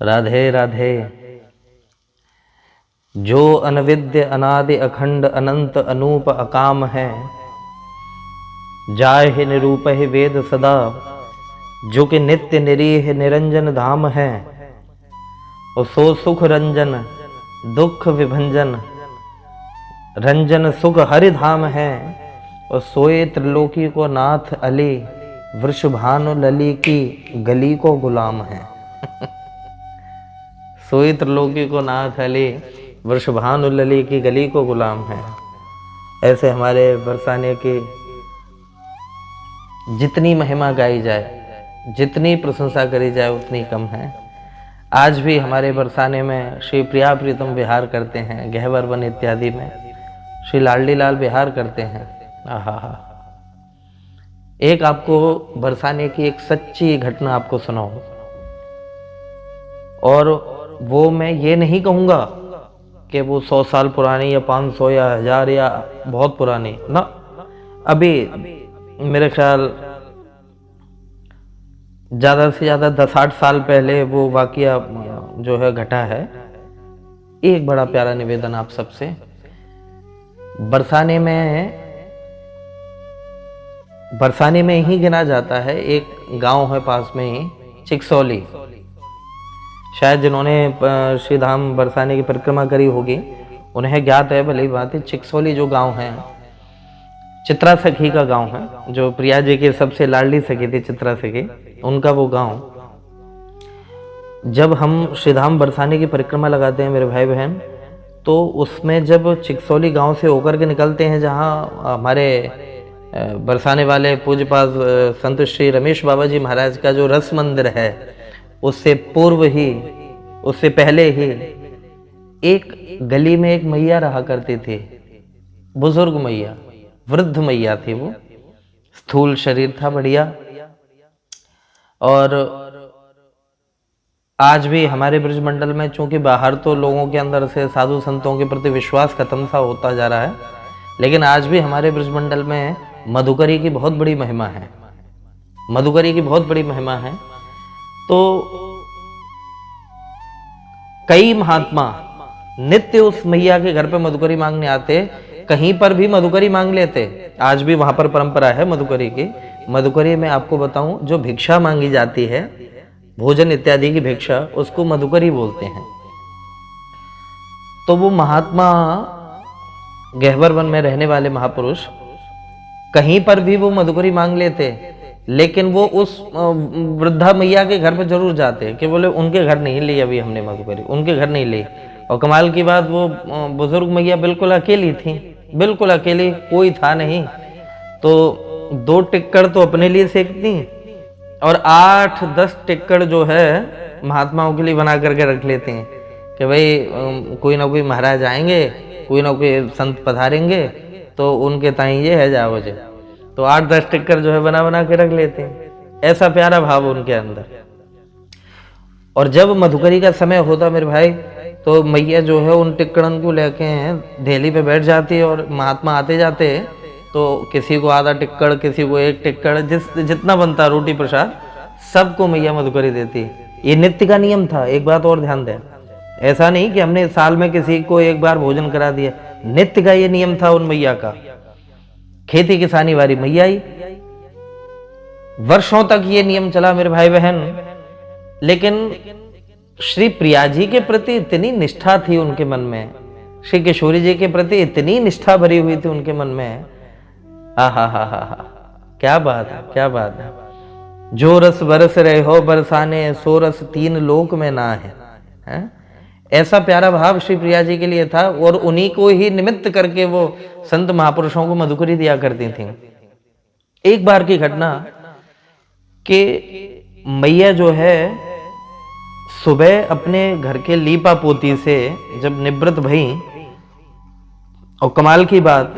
राधे राधे। जो अनविद्य अनादि अखंड अनंत अनूप अकाम है, जाहि निरूप है वेद सदा, जो कि नित्य निरीह निरंजन धाम है। और सो सुख रंजन दुख विभंजन, रंजन सुख हरि धाम है। और सोए त्रिलोकी को नाथ अली, वृषभानु लली की गली को गुलाम है। सोए त्रिलोकी को नाथ अली, वृषभानु लली की गली को गुलाम है। ऐसे हमारे बरसाने की जितनी महिमा गाई जाए, जितनी प्रशंसा करी जाए उतनी कम है। आज भी हमारे बरसाने में श्री प्रिया प्रीतम विहार करते हैं, गहवर वन इत्यादि में श्री लाडली लाल विहार करते हैं। आहा, एक आपको बरसाने की एक सच्ची घटना आपको सुनाऊं, और वो मैं ये नहीं कहूँगा कि वो 100 साल पुरानी या 500 या 1000 या बहुत पुरानी ना। अभी मेरे ख्याल ज़्यादा से ज़्यादा 10-8 साल पहले वो वाकया जो है घटा है। एक बड़ा प्यारा निवेदन आप सबसे, बरसाने में ही गिना जाता है, एक गांव है पास में ही, चिकसौली। शायद जिन्होंने श्री धाम बरसाने की परिक्रमा करी होगी उन्हें ज्ञात है, भली बात है। चिकसौली जो गांव है, चित्रा सखी का गांव है, जो प्रिया जी की सबसे लाडली सखी थी चित्रा सखी, उनका वो गांव। जब हम श्री धाम बरसाने की परिक्रमा लगाते हैं मेरे भाई बहन, तो उसमें जब चिकसौली गांव से होकर के निकलते हैं, जहां हमारे बरसाने वाले पूज्यपाद संत श्री रमेश बाबा जी महाराज का जो रस मंदिर है, उससे पूर्व ही, उससे पहले ही एक गली में एक मैया रहा करती थी, बुजुर्ग मैया, वृद्ध मैया थी वो। स्थूल शरीर था, बढ़िया। और आज भी हमारे ब्रजमंडल में, चूंकि बाहर तो लोगों के अंदर से साधु संतों के प्रति विश्वास खत्म सा होता जा रहा है, लेकिन आज भी हमारे ब्रजमंडल में मधुकरी की बहुत बड़ी महिमा है। मधुकरी की बहुत बड़ी महिमा है। तो कई महात्मा नित्य उस मैया के घर पे मधुकरी मांगने आते, कहीं पर भी मधुकरी मांग लेते। आज भी वहां पर परंपरा है मधुकरी की। मधुकरी में आपको बताऊं, जो भिक्षा मांगी जाती है, भोजन इत्यादि की भिक्षा, उसको मधुकरी बोलते हैं। तो वो महात्मा, गहवर वन में रहने वाले महापुरुष, कहीं पर भी वो मधुकरी मांग लेते, लेकिन वो उस वृद्धा मैया के घर पर जरूर जाते कि बोले उनके घर नहीं ली अभी हमने मधुकरी, उनके घर नहीं ली। और कमाल की बात, वो बुजुर्ग मैया बिल्कुल अकेली थी, बिल्कुल अकेली, कोई था नहीं। तो 2 टिक्कड़ तो अपने लिए सेकती, और 8-10 टिक्कड़ जो है महात्माओं के लिए बना करके रख लेते हैं कि भाई कोई ना कोई महाराज आएंगे, कोई ना कोई संत पधारेंगे, तो उनके ताई ये है जाओ जे। तो 8-10 टिक्कर जो है बना बना के रख लेते हैं। ऐसा प्यारा भाव उनके अंदर। और जब मधुकरी का समय होता मेरे भाई, तो मैया जो है उन टिक्कड़न को लेके धेली पे बैठ जाती है, और महात्मा आते जाते, तो किसी को आधा टिक्कड़, किसी को 1 टिक्कड़, जितना बनता रोटी प्रसाद, सबको मैया मधुकरी देती। ये नित्य का नियम था। एक बात और ध्यान दें, ऐसा नहीं कि हमने साल में किसी को एक बार भोजन करा दिया, नित्य का ये नियम था उन मैया का। खेती किसानी वाली मैया ही, वर्षों तक ये नियम चला मेरे भाई बहन। लेकिन श्री प्रिया जी के प्रति इतनी निष्ठा थी उनके मन में, श्री किशोरी जी के प्रति इतनी निष्ठा भरी हुई थी उनके मन में। आहा हा हा हा, क्या बात है, क्या बात है। जो रस बरस रहे हो बरसाने, सो रस 3 लोक में ना है। ऐसा प्यारा भाव श्री प्रिया जी के लिए था, और उन्हीं को ही निमित्त करके वो संत महापुरुषों को मधुकरी दिया करती थी। एक बार की घटना कि मैया जो है सुबह अपने घर के लीपा पोती से जब निवृत्त भई, और कमाल की बात,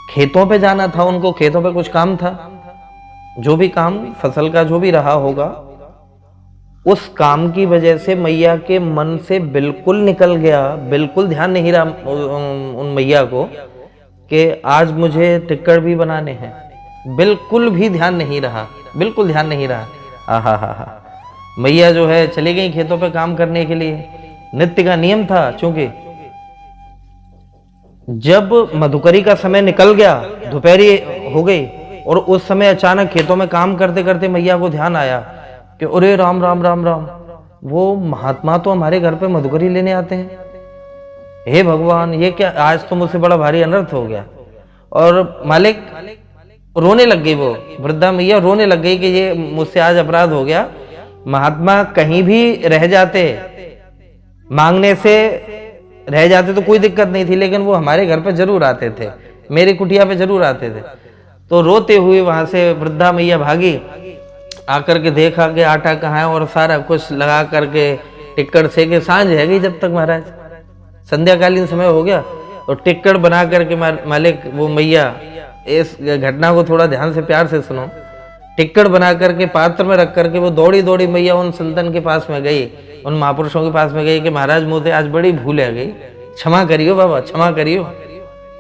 खेतों पे जाना था उनको, खेतों पे कुछ काम था, जो भी काम फसल का जो भी रहा होगा, उस काम की वजह से मैया के मन से बिल्कुल निकल गया, बिल्कुल ध्यान नहीं रहा उन मैया को कि आज मुझे टिक्कड़ भी बनाने हैं। बिल्कुल भी ध्यान नहीं रहा, बिल्कुल ध्यान नहीं रहा। आहा हा हा। मैया जो है चली गई खेतों पे काम करने के लिए। नित्य का नियम था, चूंकि जब मधुकरी का समय निकल गया, दोपहरी हो गई, और उस समय अचानक खेतों में काम करते करते मैया को ध्यान आया कि अरे राम राम राम राम, वो महात्मा तो हमारे घर पे मधुकरी लेने आते हैं। हे भगवान, ये क्या, आज तो मुझसे बड़ा भारी अनर्थ हो गया। और मालिक रोने लग गई, वो वृद्धा मैया रोने लग गई कि ये मुझसे आज अपराध हो गया। महात्मा कहीं भी रह जाते, मांगने से रह जाते तो कोई दिक्कत नहीं थी, लेकिन वो हमारे घर पे जरूर आते थे, मेरी कुटिया पे जरूर आते थे। तो रोते हुए वहां से वृद्धा मैया भागी, आकर के देखा कि आटा कहाँ है, और सारा कुछ लगा करके टिक्कड़ से के सांझ है गई जब तक महाराज, संध्याकालीन समय हो गया। तो टिक्कड़ बना करके मालिक, वो मैया, इस घटना को थोड़ा ध्यान से प्यार से सुनो, टिक्कड़ बना करके पात्र में रख करके वो दौड़ी दौड़ी मैया उन संतन के पास में गई, उन महापुरुषों के पास में गई कि महाराज मुझे आज बड़ी भूल है गई, क्षमा करियो बाबा, क्षमा करियो,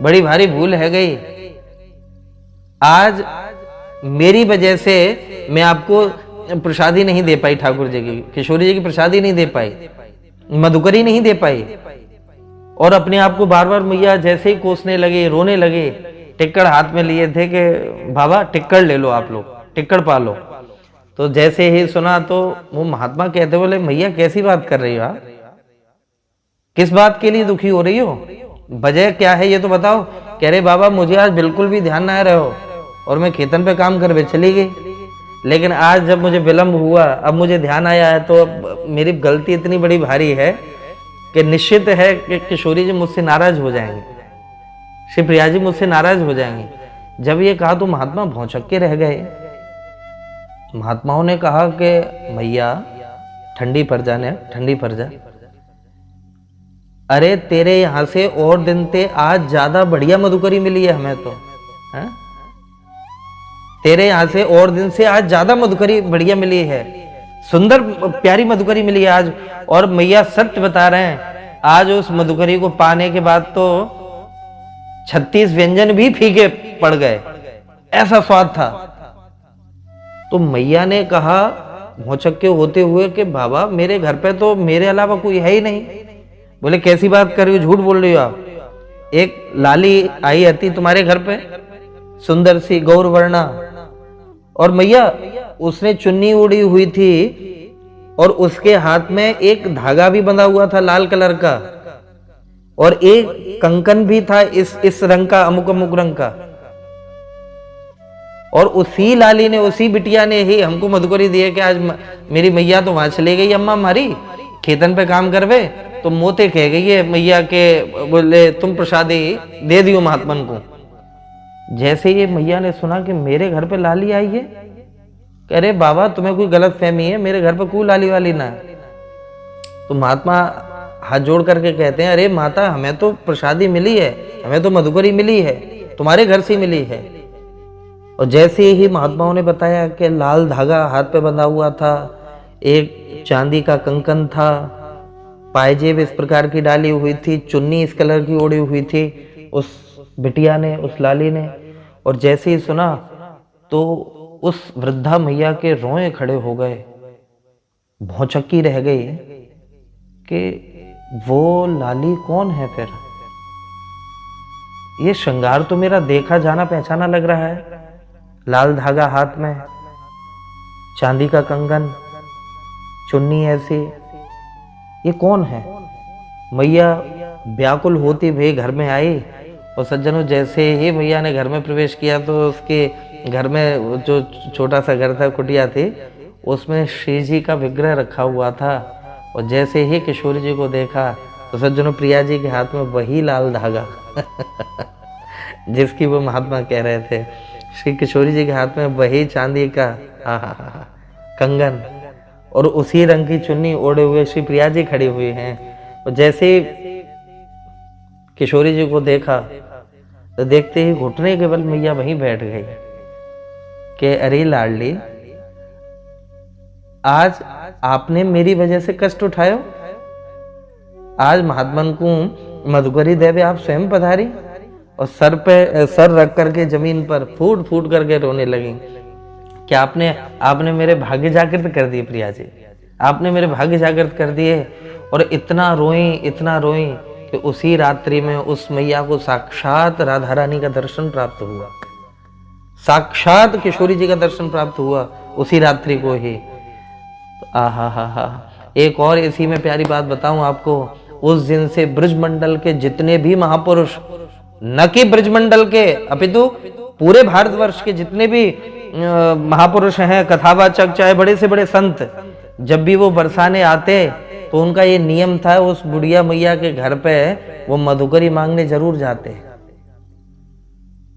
बड़ी भारी भूल है गई। आज मेरी वजह से मैं आपको प्रसादी नहीं दे पाई, ठाकुर जी की, किशोरी जी की प्रसादी नहीं दे पाई, मधुकरी नहीं दे पाई। और अपने आप को बार बार मैया जैसे ही कोसने लगे, रोने लगे, टिक्कड़ हाथ में लिए थे कि बाबा टिक्कड़ ले लो, आप लोग टिक्कड़ पा लो। तो जैसे ही सुना तो वो महात्मा कहते, बोले मैया कैसी बात कर रही हो आप, किस बात के लिए दुखी हो रही हो, वजह क्या है ये तो बताओ। कह रहे बाबा मुझे आज बिल्कुल भी ध्यान ना रहो, और मैं खेतन पे काम कर चली गई, लेकिन आज जब मुझे विलंब हुआ, अब मुझे ध्यान आया है, तो अब मेरी गलती इतनी बड़ी भारी है कि निश्चित है कि किशोरी जी मुझसे नाराज हो जाएंगे, श्री प्रिया जी मुझसे नाराज हो जाएंगे। जब ये कहा तो महात्मा भौचक के रह गए। महात्माओं ने कहा कि मैया ठंडी पड़ जाने, ठंडी पड़ जा, अरे तेरे यहां से और दिन ते आज ज्यादा बढ़िया मधुकरी मिली है हमें तो, है? तेरे यहां से और दिन से आज ज्यादा मधुकरी बढ़िया मिली है, सुंदर प्यारी मधुकरी मिली है आज। और मैया सत्य बता रहे हैं, आज उस मधुकरी को पाने के बाद तो 36 व्यंजन भी फीके पड़ गए, ऐसा स्वाद था। तो मैया ने कहा भौचक्के होते हुए कि बाबा मेरे घर पे तो मेरे अलावा कोई है ही नहीं। बोले कैसी बात कर रही हो, झूठ बोल रही हो आप, एक लाली आई आती तुम्हारे घर पे, सुंदर सी गौरवर्णा, और मैया उसने चुन्नी उड़ी हुई थी, और उसके हाथ में एक धागा भी बंधा हुआ था लाल कलर का, और एक कंकन भी था इस रंग का, अमुक अमुक रंग का। और उसी लाली ने, उसी बिटिया ने ही हमको मधुकरी दी है कि आज मेरी मैया तो वहां चले गई अम्मा हमारी खेतन पे काम करवे, तो मोते कह गई है मैया के, बोले तुम प्रसादी दे दियो महात्मन को। जैसे ये मैया ने सुना कि मेरे घर पे लाली आई है, कह रहे बाबा तुम्हें कोई गलत फहमी है, मेरे घर पे कोई लाली वाली ना है। तो महात्मा हाथ जोड़ करके कहते हैं अरे माता हमें तो प्रसादी मिली है, हमें तो मधुकरी मिली है, तुम्हारे घर से मिली है। और जैसे ही महात्माओं ने बताया कि लाल धागा हाथ पे बंधा हुआ था, एक चांदी का कंकन था, पायजेब इस प्रकार की डाली हुई थी, चुन्नी इस कलर की ओढ़ी हुई थी उस बिटिया ने, उस लाली ने। और जैसे ही सुना तो उस वृद्धा मैया के रोए खड़े हो गए, भौचक्की रह गई कि वो लाली कौन है फिर, ये श्रृंगार तो मेरा देखा जाना पहचाना लग रहा है, लाल धागा हाथ में, चांदी का कंगन, चुन्नी ऐसी, ये कौन है। मैया व्याकुल होती हुई घर में आई, और सज्जनों जैसे ही मैया ने घर में प्रवेश किया तो उसके घर में जो छोटा सा घर था, कुटिया थी, उसमें श्री जी का विग्रह रखा हुआ था। और जैसे ही किशोरी जी को देखा तो सज्जनों प्रिया जी के हाथ में वही लाल धागा जिसकी वो महात्मा कह रहे थे, श्री किशोरी जी के हाथ में वही चांदी का कंगन और उसी रंग की चुन्नी ओढ़े हुए श्री प्रिया जी खड़ी हुई हैं। और जैसे किशोरी जी को देखा तो देखते ही घुटने के बल मैया वहीं बैठ गई कि अरे लाडली, आज आपने मेरी वजह से कष्ट उठायो, आज महात्मन को मधुकरी देवे आप स्वयं पधारी। और सर पे सर रख करके जमीन पर फूट फूट करके रोने लगी कि आपने मेरे भाग्य जागृत कर दिए प्रिया जी, आपने मेरे भाग्य जागृत कर दिए। और इतना रोई कि उसी रात्रि में उस मैया को साक्षात राधा रानी का दर्शन प्राप्त हुआ, साक्षात किशोरी जी का दर्शन प्राप्त हुआ उसी रात्रि को ही। आहा हा हा। एक और इसी में प्यारी बात बताऊं आपको, उस दिन से ब्रजमंडल के जितने भी महापुरुष, न कि ब्रजमंडल के अपितु पूरे भारतवर्ष के जितने भी महापुरुष हैं, कथावाचक, चाहे बड़े से बड़े संत, जब भी वो बरसाने आते तो उनका ये नियम था, उस बुढ़िया मैया के घर पे वो मधुकरी मांगने जरूर जाते।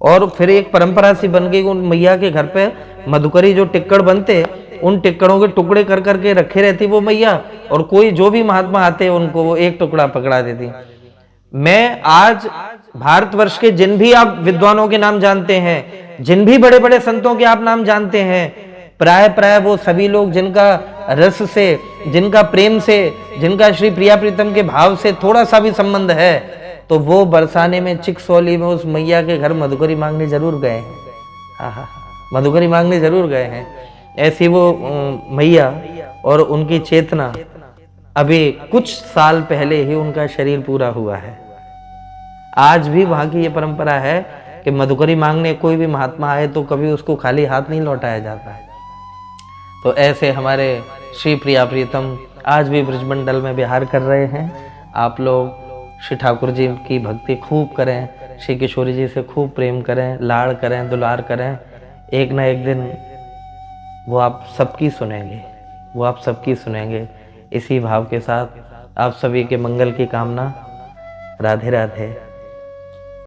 और फिर एक परंपरा सी बन गई, उन मैया के घर पे मधुकरी जो टिक्कड़ बनते, उन टिक्कड़ों के टुकड़े कर करके रखे रहती वो मैया, और कोई जो भी महात्मा आते उनको वो एक टुकड़ा पकड़ा देती। मैं आज भारतवर्ष के जिन भी आप विद्वानों के नाम जानते हैं, जिन भी बड़े बड़े संतों के आप नाम जानते हैं, प्राय वो सभी लोग जिनका रस से, जिनका प्रेम से, जिनका श्री प्रिया प्रीतम के भाव से थोड़ा सा भी संबंध है, तो वो बरसाने में, चिकसौली में उस मैया के घर मधुकरी मांगने जरूर गए हैं। हाँ, मधुकरी मांगने जरूर गए हैं। ऐसी वो मैया और उनकी चेतना, अभी कुछ साल पहले ही उनका शरीर पूरा हुआ है। आज भी वहां की ये परंपरा है कि मधुकरी मांगने कोई भी महात्मा आए तो कभी उसको खाली हाथ नहीं लौटाया जाता है। तो ऐसे हमारे श्री प्रिया प्रीतम आज भी ब्रजमंडल में विहार कर रहे हैं। आप लोग श्री ठाकुर जी की भक्ति खूब करें, श्री किशोरी जी से खूब प्रेम करें, लाड़ करें, दुलार करें। एक ना एक दिन वो आप सबकी सुनेंगे, वो आप सबकी सुनेंगे। इसी भाव के साथ आप सभी के मंगल की कामना। राधे राधे।